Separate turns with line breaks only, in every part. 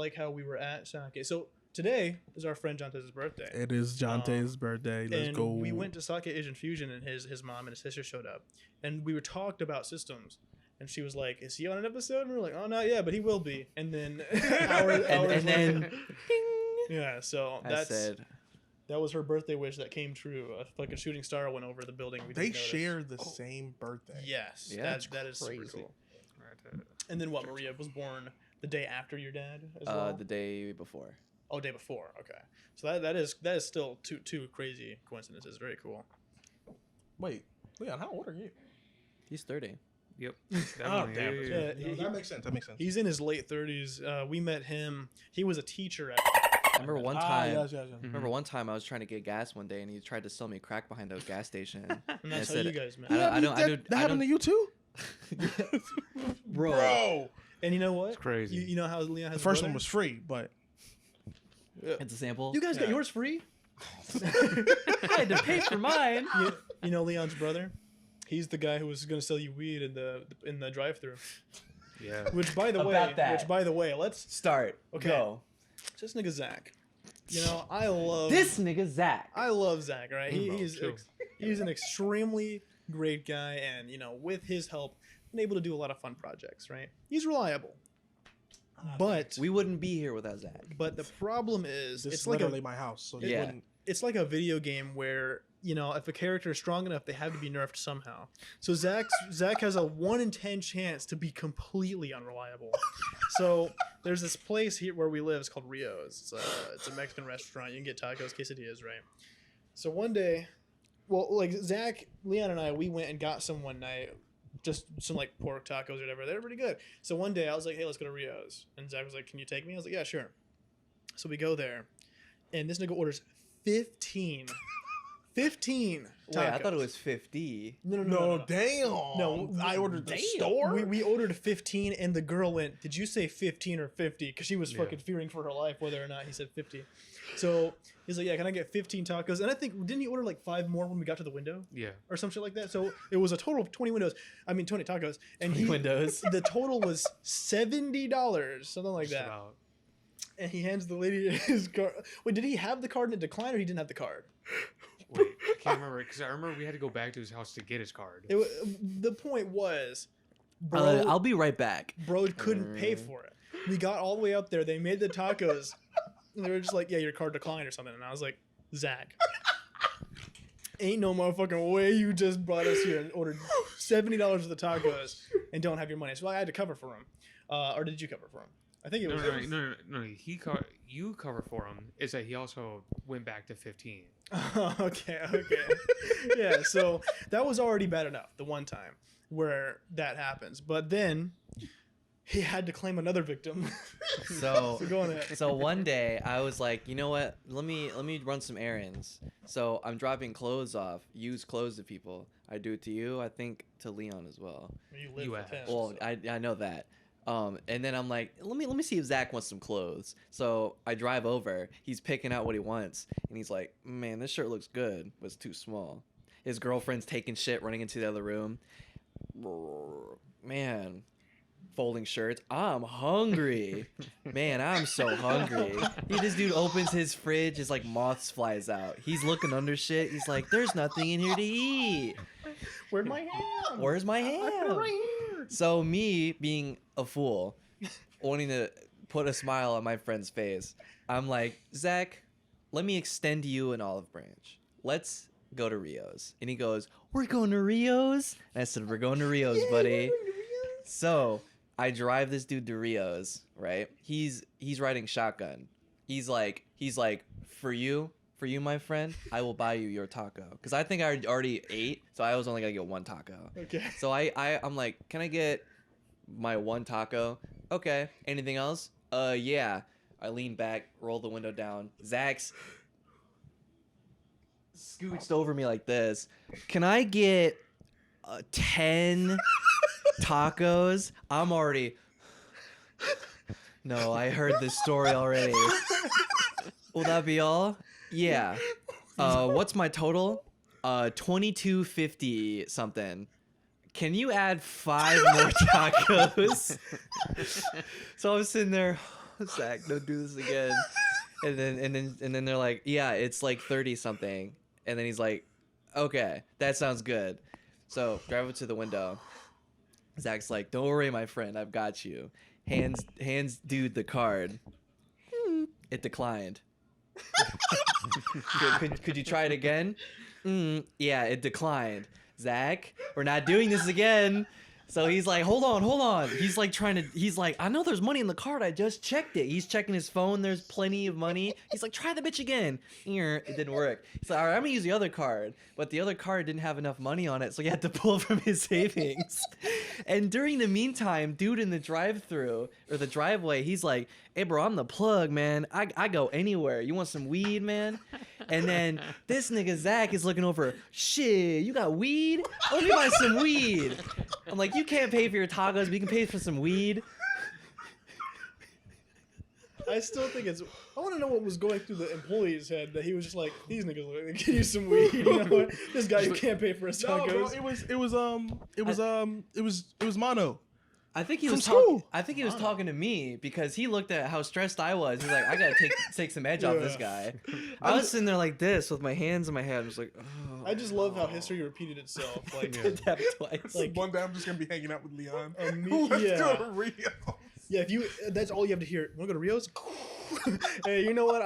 like how we were at Sake. So today is our friend Jonte's birthday.
It is Jonte's birthday. Let's
and
go.
We went to Sake Asian Fusion, and his mom and his sister showed up, and we were talked about systems. And she was like, "Is he on an episode?" And we were like, "Oh, not yet, but he will be." And then hours
then
later, yeah. So that was her birthday wish that came true. Like a shooting star went over the building.
They share the same birthday.
Yes,
yeah,
that is super
crazy.
cool. And then what? Maria was born the day after your dad as well?
The day before.
Oh, day before. Okay, so that is still two crazy coincidences. Very cool.
Wait, Leon, how old are you?
He's 30.
Yep.
Oh, damn. Yeah,
No, that makes sense. That makes sense.
He's in his late 30s. We met him. He was a teacher at.
I remember one time.
Yes.
Remember one time I was trying to get gas one day, and he tried to sell me crack behind a gas station.
And that's
I
how
said,
you guys met.
That happened to you too,
bro.
And you know what?
It's crazy.
You know how Leon has
The first
a brother?
one was free, but
It's a sample.
You guys got yours free?
I had to pay for mine.
You know Leon's brother? He's the guy who was going to sell you weed in the drive-through.
Yeah.
Which by the way, let's
Start.
Okay.
Go.
just nigga Zach. You know, I love
This nigga Zach.
I love Zach, right? He's
chill.
he's an extremely great guy, and you know, with his help, been able to do a lot of fun projects, right? He's reliable. But
We wouldn't be here without Zach.
the problem is
this
it's
is
like
literally my house. So
Yeah.
it's like a video game where, you know, if a character is strong enough, they have to be nerfed somehow. So Zach has a 1 in 10 chance to be completely unreliable. So there's this place here where we live. It's called Rio's. It's a Mexican restaurant. You can get tacos, quesadillas, right? So one day, well, like Zach, Leon, and I, we went and got some one night. Just some like pork tacos or whatever. They're pretty good. So one day I was like, hey, let's go to Rio's. And Zach was like, can you take me? I was like, yeah, sure. So we go there. And this nigga orders 15 tacos.
Wait, I thought it was 50.
No.
Damn.
No,
I ordered the
damn.
store.
We ordered 15, and the girl went, did you say 15 or 50? Because she was fucking fearing for her life whether or not he said 50. So he's like, yeah, can I get 15 tacos? And I think, didn't he order like 5 more when we got to the window?
Yeah.
Or some shit like that. So it was a total of 20 tacos. And
20 windows.
The total was $70, something like that.
About.
And he hands the lady his card. Wait, did he have the card and it declined, or he didn't have the card?
Wait, I can't remember because I remember we had to go back to his house to get his card.
The point was, bro,
I'll be right back.
bro couldn't pay for it. We got all the way up there. They made the tacos. And they were just like, yeah, your card declined or something. And I was like, Zach, ain't no motherfucking way you just brought us here and ordered $70 for the tacos and don't have your money. So I had to cover for him. Or did you cover for him? I think it was.
No. You cover for him. Is that he also went back to 15?
Okay. Yeah, so that was already bad enough the one time where that happens. But then he had to claim another victim.
So
So go on ahead.
So one day I was like, you know what? Let me run some errands. So I'm dropping clothes off, used clothes to people. I do it to you. I think to Leon as well.
You live
You
with
have.
him.
Well,
so.
I know that. And then I'm like, let me see if Zach wants some clothes. So I drive over. He's picking out what he wants, and he's like, man, this shirt looks good, but it's too small. His girlfriend's taking shit, running into the other room. Man, folding shirts. I'm hungry. Man, I'm so hungry. This dude opens his fridge, it's like moths flies out. He's looking under shit. He's like, there's nothing in here to eat.
Where's my ham?
Where's my
I put it
ham?
right here.
So me being a fool, wanting to put a smile on my friend's face, I'm like, Zach, let me extend you an olive branch. Let's go to Rio's. And he goes, we're going to Rio's? And I said, we're going to Rio's, buddy. So I drive this dude to Rio's, right? He's riding shotgun. He's like, for you, my friend, I will buy you your taco. Because I think I already ate, so I was only going to get one taco.
Okay.
So I'm like, can I get my one taco? Okay. Anything else? Yeah. I lean back, roll the window down. Zach's scooched over me like this. Can I get 10 tacos? I'm already... No, I heard this story already. Will that be all? Yeah. What's my total? 22.50 something. Can you add 5 more tacos? So I was sitting there, Zach, don't do this again. And then they're like, yeah, it's like 30 something. And then he's like, okay, that sounds good. So drive up to the window. Zach's like, don't worry, my friend, I've got you. Hands dude the card. It declined. Could you try it again? Yeah, it declined. Zach, we're not doing this again. So he's like, hold on. He's like, I know there's money in the card. I just checked it. He's checking his phone. There's plenty of money. He's like, try the bitch again. It didn't work. He's like, all right, I'm gonna use the other card. But the other card didn't have enough money on it, so he had to pull from his savings. And during the meantime, dude in the drive-through or the driveway, he's like, hey bro, I'm the plug, man. I go anywhere. You want some weed, man? And then this nigga Zach is looking over, shit, you got weed? Let me buy some weed. I'm like, you can't pay for your tacos, but you can pay for some weed.
I still think I want to know what was going through the employee's head that he was just like, these niggas like, can use some weed. You know what? This guy who can't pay for his
No, bro,
tacos.
it was mono.
I think he
From
was
school.
I think he was talking to me because he looked at how stressed I was. He's like, I gotta take some edge off this guy. I was sitting there like this with my hands in my head. I was like, oh.
I just love how history repeated itself. Like,
Did that twice.
Like,
One day I'm just gonna be hanging out with Leon.
Me-
Let's
yeah.
go to Rio.
yeah, if you, that's all you have to hear. Want to go to Rio's? Hey, you know what?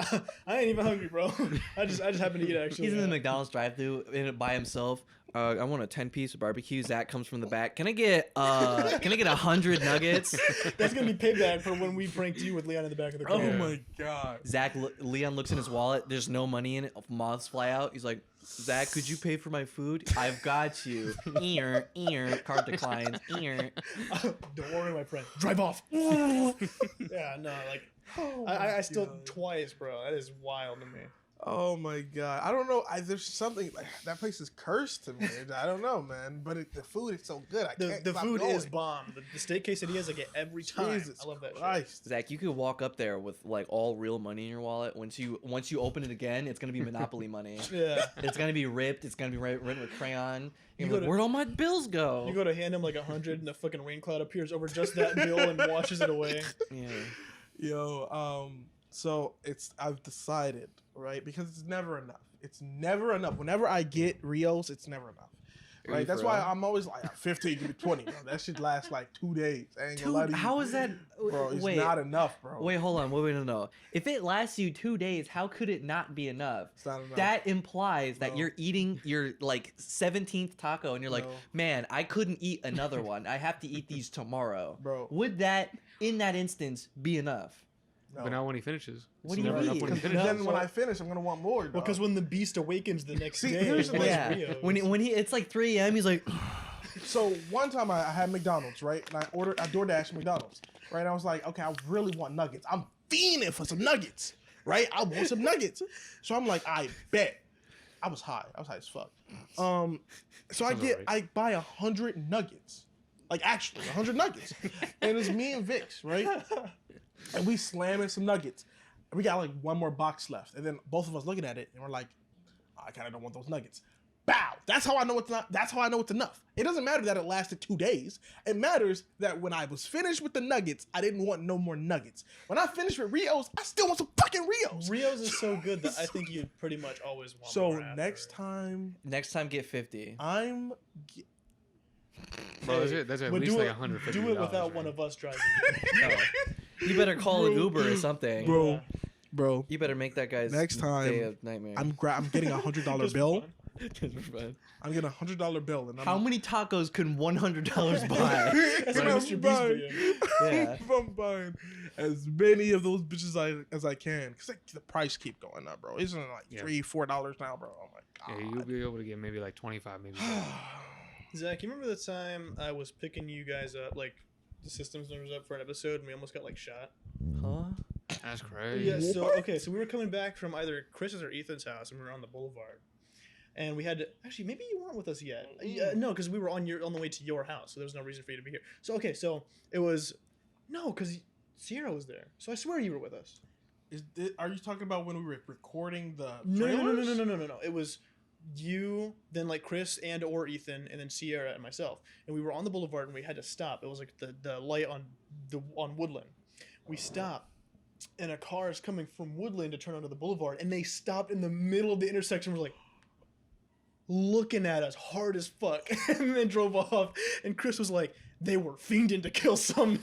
I ain't even hungry, bro. I just happen to eat actually.
He's in the McDonald's drive-thru by himself. I want a 10-piece barbecue. Zach comes from the back. Can I get 100 nuggets?
That's gonna be payback for when we pranked you with Leon in the back of the car.
Oh my god.
Leon looks in his wallet. There's no money in it. Moths fly out. He's like, Zach, could you pay for my food? I've got you. Card declines.
Don't worry, my friend. Drive off. Yeah, no, like I still twice, bro. That is wild to me.
Oh my god. I don't know. There's something like that place is cursed to me. I don't know, man. But the food is so good.
The food is bomb. The steak quesadillas I get every time.
Jesus
I love that shit.
Christ.
Zach, you could walk up there with like all real money in your wallet. Once you open it again, it's gonna be Monopoly money.
Yeah.
It's gonna be ripped. It's gonna be written with crayon.
You
You're
go
like,
to-
where'd all my bills go?
You go to hand him like 100 and a fucking rain cloud appears over just that bill and washes it away.
Yeah.
Yo, so I've decided, right? Because it's never enough. It's never enough. Whenever I get Rios, it's never enough.
Are
Right?
you
That's
for
why
real?
I'm always like 15, give me 20, bro. That should last like 2 days. I ain't gonna lie to
Dude,
you.
how is that?
Bro, it's
wait,
not enough, bro.
wait, hold on. Wait, no. If it lasts you 2 days, how could it not be enough?
It's not enough.
That implies that
No.
you're eating your like 17th taco and you're like,
No.
man, I couldn't eat another one. I have to eat these tomorrow.
Bro.
Would that, in that instance, be enough?
No.
But not when he finishes.
What
It's
do you
never enough
mean?
when he
Because
finishes.
then when I finish, I'm gonna want more.
Well,
dog.
because when the beast awakens the next
See,
day,
here's the
he
thing.
wants
Yeah.
Rios.
When he it's like 3 a.m. He's like,
So one time I had McDonald's, right? And I DoorDash McDonald's, right? And I was like, okay, I really want nuggets. I'm fiending for some nuggets, right? I want some nuggets. So I'm like, I bet. I was high as fuck. So
Sounds alright.
I buy 100 nuggets, like actually 100 nuggets, and it's me and Vix, right? And we slamming some nuggets. And we got like one more box left, and then both of us looking at it, and we're like, I kind of don't want those nuggets. Bow. That's how I know it's not. That's how I know it's enough. It doesn't matter that it lasted 2 days. It matters that when I was finished with the nuggets, I didn't want no more nuggets. When I finished with Rios, I still want some fucking Rios.
Rios is so good that I think you pretty much always want
So
more after.
next time,
next time get 50.
I'm.
Bro, that's at
But
least
do
like
it,
$150.
do it without one of us driving you.
You better call an Uber or something.
Bro, bro.
You better make that guy's
Next time,
day of nightmare.
I'm getting a $100
Just for
bill.
fun.
I'm getting a $100 bill, and I'm
How many tacos can $100 buy?
That's
And
what
I'm
Mr. Beast
buying-
video.
Yeah.
I'm buying as many of those bitches as I can, because the price keep going up, bro. Isn't it like
Yeah.
$3-4 now, bro? Oh my
Yeah,
god.
you'll be able to get maybe like 25, maybe. 30.
Zach, you remember the time I was picking you guys up, like the systems numbers up for an episode, and we almost got like shot?
Huh?
That's crazy.
Yeah. So we were coming back from either Chris's or Ethan's house, and we were on the boulevard, and we had to actually maybe you weren't with us yet. No, because we were on the way to your house, so there was no reason for you to be here. So it was because Sierra was there. So I swear you were with us.
Are you talking about when we were recording the
No.
trailers?
It was you, then like Chris and or Ethan, and then Sierra and myself, and we were on the boulevard and we had to stop. It was like the light on Woodland. We stopped, and a car is coming from Woodland to turn onto the boulevard, and they stopped in the middle of the intersection. We're like looking at us hard as fuck, and then drove off. And Chris was like, "They were fiending to kill some."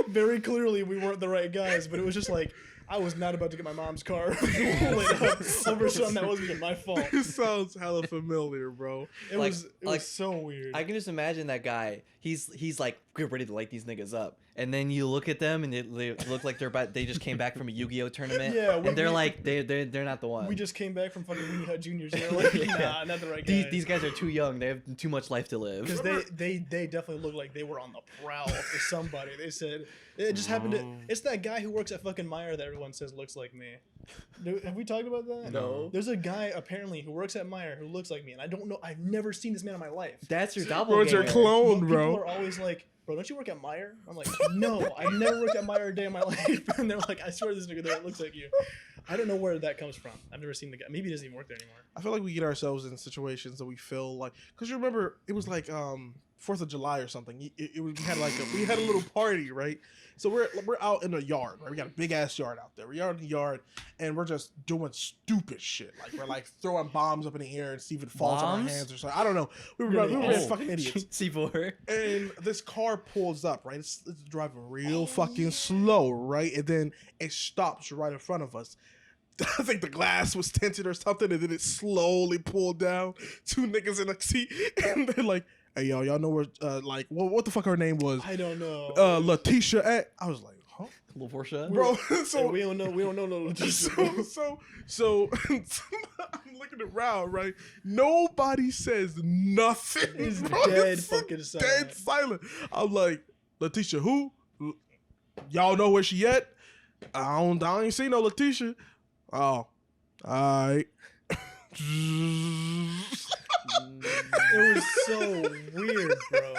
Very clearly, we weren't the right guys, but it was just like. I was not about to get my mom's car lit up over something that wasn't even my fault.
It sounds hella familiar, bro.
It was so weird.
I can just imagine that guy. He's like, we're ready to light these niggas up, and then you look at them and they look like they just came back from a Yu-Gi-Oh tournament.
Yeah,
and they're like they're not the one.
We just came back from fucking Weenie Hut Juniors. They're like, nah, not the right guy.
These guys are too young. They have too much life to live.
Because they definitely look like they were on the prowl for somebody. They said it just happened to. It's that guy who works at fucking Meijer that everyone says looks like me. Have we talked about that?
No.
There's a guy apparently who works at Meijer who looks like me, and I don't know. I've never seen this man in my life.
That's your
Bro,
doppelganger.
it's your clone,
People
bro.
are always like, "Bro, don't you work at Meijer?" I'm like, "No, I've never worked at Meijer a day in my life." And they're like, "I swear this nigga there looks like you." I don't know where that comes from. I've never seen the guy. Maybe he doesn't even work there anymore.
I feel like we get ourselves in situations that we feel like, because you remember it was like 4th of July or something. We had a little party, right? So we're out in the yard, right? We got a big ass yard out there. We're out in the yard and we're just doing stupid shit. Like we're like throwing bombs up in the air and see if it falls on our
Bombs?
hands or something. I don't know. We were fucking idiots.
C4.
And this car pulls up, right? It's driving real fucking slow, right? And then it stops right in front of us. I think the glass was tinted or something, and then it slowly pulled down. 2 niggas in a seat, and they're like, "Hey, y'all know where, like, what the fuck her name was?
I don't know.
Letitia at." I was like, huh?
LaForsha?
Bro,
Hey,
so
we don't know no
so I'm looking around, right? Nobody says nothing.
It's
bro.
dead
It's
fucking
dead
silent.
silent. I'm like, Letitia, who? Y'all know where she at? I ain't seen no Letitia. Oh, alright.
It was so weird, bro.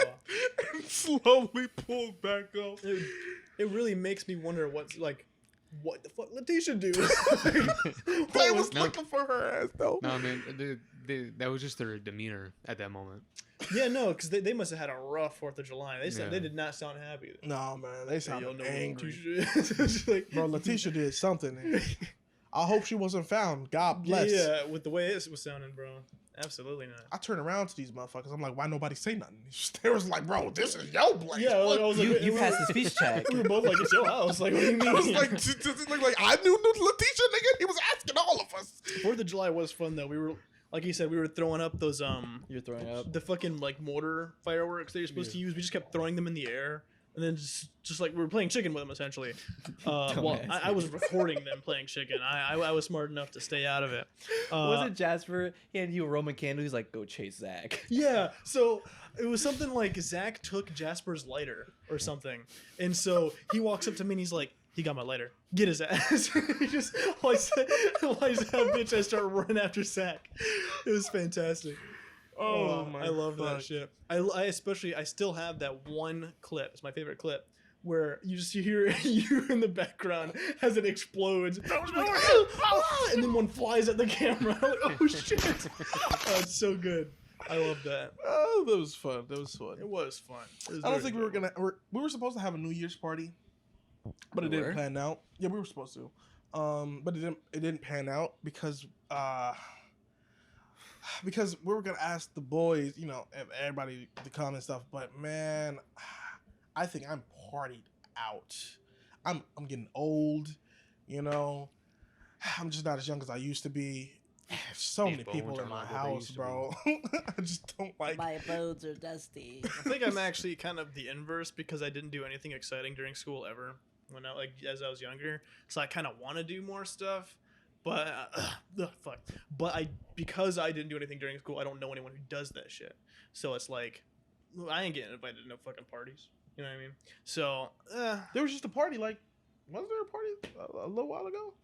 And slowly pulled back up.
It really makes me wonder what the fuck Letitia do?
They was
No.
looking for her ass though.
No, man, that was just their demeanor at that moment.
Yeah, no, because they must have had a rough 4th of July. They said
Yeah.
they did not sound happy.
No man, they
Hey,
sounded
y'all know
angry.
Letitia is. Like,
Bro, Letitia did something. And I hope she wasn't found. God bless.
Yeah, with the way it was sounding, bro. Absolutely not.
I turned around to these motherfuckers. I'm like, why nobody say nothing? They was like, bro, this is your place.
Yeah, I was like,
You passed the speech check.
We were both like, it's your house. Like, what do you mean?
I was like, I knew Letitia, nigga. He was asking all of us.
4th of July was fun though. We were, like you said, we were throwing up those
You're throwing up.
the fucking like mortar fireworks that you're supposed to use. We just kept throwing them in the air, and then just like we were playing chicken with them essentially. Well, I was recording them playing chicken. I was smart enough to stay out of it.
Was it Jasper? He handed you a Roman candle. He's like, go chase Zach.
Yeah, so it was something like Zach took Jasper's lighter or something, and so he walks up to me and he's like, "He got my lighter. Get his ass." He just lights that bitch. I start running after Zach. It was fantastic.
Oh my
I love
fuck.
that shit. I especially still have that one clip. It's my favorite clip where you hear you in the background as it explodes. Like, "Ah, ah," and then one flies at the camera. I'm like, oh shit! Oh, it's so good. I love that.
Oh, that was fun. That was fun.
It was fun. It was
I don't
very
think we were
good.
we were supposed to have a New Year's party, but it
We
didn't
were?
pan out. Yeah, we were supposed to, but it didn't pan out because we were gonna ask the boys, you know, everybody to come and stuff. But man, I think I'm partied out. I'm getting old, you know. I'm just not as young as I used to be. There's so
These
many people
bones
in
are
my
not what they
house,
used to
bro. I just don't like.
My bones are dusty.
I think I'm actually kind of the inverse because I didn't do anything exciting during school ever when as I was younger. So I kind of want to do more stuff, but fuck. But because I didn't do anything during school, I don't know anyone who does that shit. So it's like I ain't getting invited to no fucking parties. You know what I mean? So
There was just a party, like, wasn't there a party a little while ago?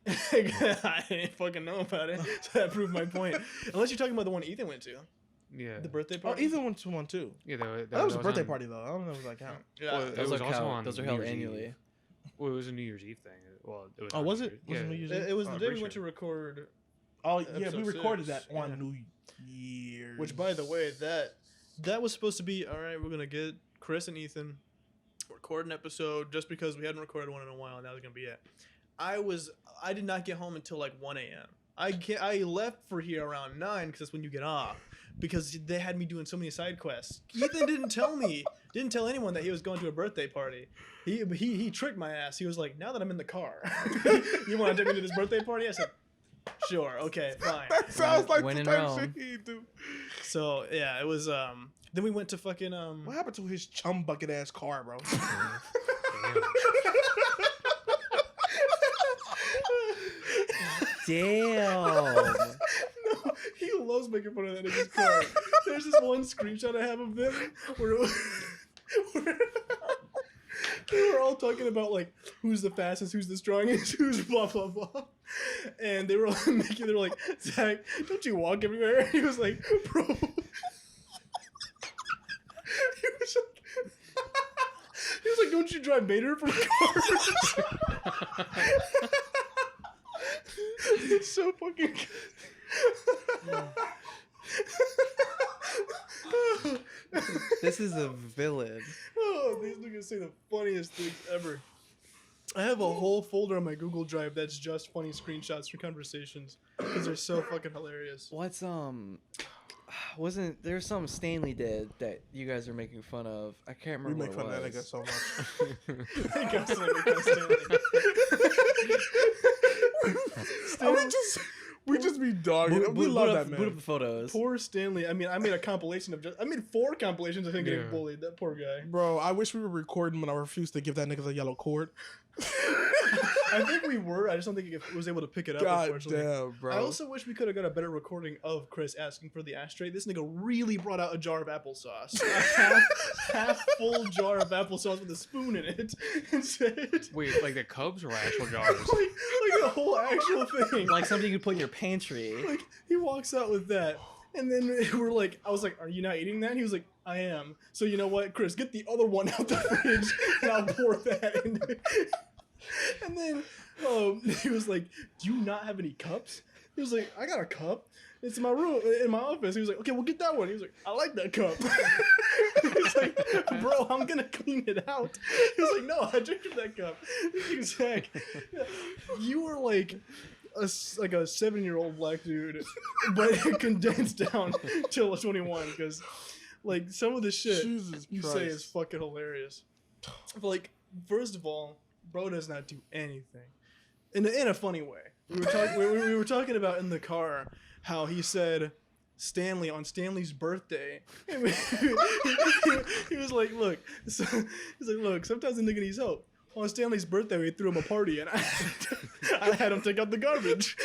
I didn't fucking know about it. So that proved my point. Unless you're talking about the one Ethan went to,
Yeah.
the birthday
Oh,
party.
Ethan went to one too.
Yeah,
That was a birthday
on-
party though. I don't know if that count.
Yeah.
Well, it
Those
was
are
also
held-
on
those are
New
held
Year's
annually.
Eve. Well, it was a New Year's Eve thing. Well, it was.
Oh,
on
was
New
it?
Year's-
Was it
yeah.
New Year's Eve?
It was the
I'm
day we
pretty
went to
sure.
record.
Oh yeah, we
Episode
recorded
6,
that on
yeah.
New Year's.
Which, by the way, that was supposed to be all right. We're gonna get Chris and Ethan record an episode just because we hadn't recorded one in a while, and that was gonna be it. I did not get home until like 1 a.m. I left for here around 9 because that's when you get off. Because they had me doing so many side quests. Ethan didn't tell anyone that he was going to a birthday party. He tricked my ass. He was like, now that I'm in the car, you want to take me to this birthday party? I said, sure, okay, fine.
That sounds like
When
the
in
type
Rome.
shit he'd do.
So yeah, it was. Then we went to fucking
What happened to his chum bucket ass car, bro?
Damn.
No, he loves making fun of that nigga's car. There's this one screenshot I have of them where they were all talking about like who's the fastest, who's the strongest, who's blah blah blah, and they were all they were like, Zach, don't you walk everywhere? He was like, bro. He was like, don't you drive Vader for cars? It's so fucking good.
This is a villain.
Oh, these niggas say the funniest things ever. I have a whole folder on my Google Drive that's just funny screenshots from conversations because they're so fucking hilarious.
What's wasn't there something Stanley did that you guys are making fun of? I can't
We
remember
make fun
what
of
it
that nigga
was.
so much.
I guess Stanley.
We just be dogging. We love that man.
Boot up the photos.
Poor Stanley. I mean, I made a compilation of I made 4 compilations of him getting
Yeah.
bullied. That poor guy.
Bro, I wish we were recording when I refused to give that nigga the yellow cord.
I think we were. I just don't think it was able to pick it up.
God
Unfortunately.
damn, bro.
I also wish we could have got a better recording of Chris asking for the ashtray. This nigga really brought out a jar of applesauce. A half full jar of applesauce with a spoon in it. And said,
Wait, like the Cubs or actual jars?
like the whole actual thing.
Like something you could put in your pantry.
Like, he walks out with that. And then we're like, I was like, are you not eating that? And he was like, I am. So you know what, Chris, get the other one out the fridge and I'll pour that in there. And then he was like, do you not have any cups? He was like, I got a cup. It's in my room, in my office. He was like, okay, we'll get that one. He was like, I like that cup. He's like, bro, I'm going to clean it out. He was like, no, I drank from that cup. He's like, you were like a 7-year-old black dude, but it condensed down till 21 because like some of the shit
Jesus
you
Christ.
say is fucking hilarious. But like, first of all, bro does not do anything in a funny way. We were talking about in the car how he said Stanley on Stanley's birthday. He was like, look, he's like, look, sometimes a nigga needs help. On Stanley's birthday, we threw him a party, and I had him take out the garbage.